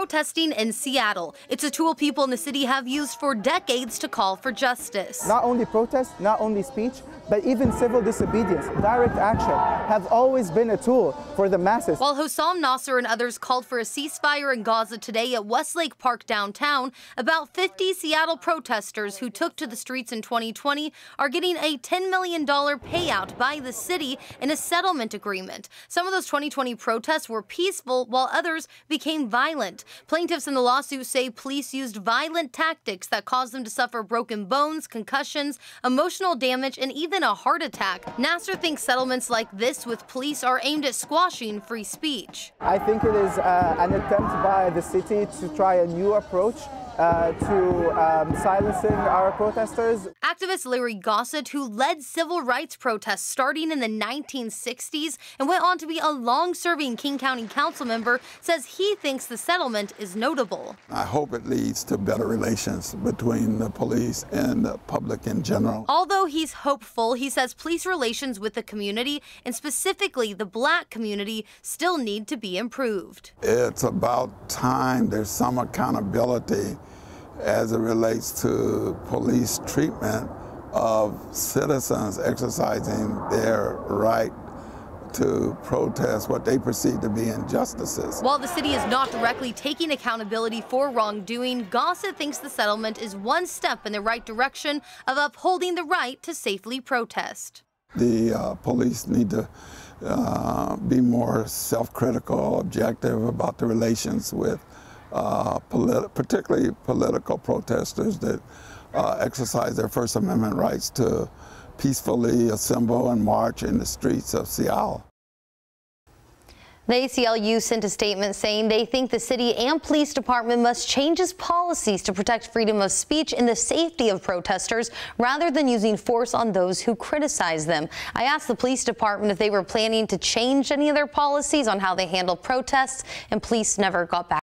protesting in Seattle. It's a tool people in the city have used for decades to call for justice. Not only protest, not only speech, but even civil disobedience, direct action, have always been a tool for the masses. While Hossam Nasser and others called for a ceasefire in Gaza today at Westlake Park downtown, about 50 Seattle protesters who took to the streets in 2020 are getting a $10 million payout by the city in a settlement agreement. Some of those 2020 protests were peaceful, while others became violent. Plaintiffs in the lawsuit say police used violent tactics that caused them to suffer broken bones, concussions, emotional damage, and even a heart attack. Nasser thinks settlements like this with police are aimed at squashing free speech. I think it is an attempt by the city to try a new approach to silencing our protesters. Activist Larry Gossett, who led civil rights protests starting in the 1960s and went on to be a long-serving King County council member, says he thinks the settlement is notable. I hope it leads to better relations between the police and the public in general. Although he's hopeful, he says police relations with the community, and specifically the Black community, still need to be improved. It's about time there's some accountability as it relates to police treatment of citizens exercising their right to protest what they perceive to be injustices. While the city is not directly taking accountability for wrongdoing, Gossett thinks the settlement is one step in the right direction of upholding the right to safely protest. The police need to be more self-critical, objective about the relations with particularly political protesters that exercise their First Amendment rights to peacefully assemble and march in the streets of Seattle. The ACLU sent a statement saying they think the city and police department must change its policies to protect freedom of speech and the safety of protesters rather than using force on those who criticize them. I asked the police department if they were planning to change any of their policies on how they handle protests, and police never got back.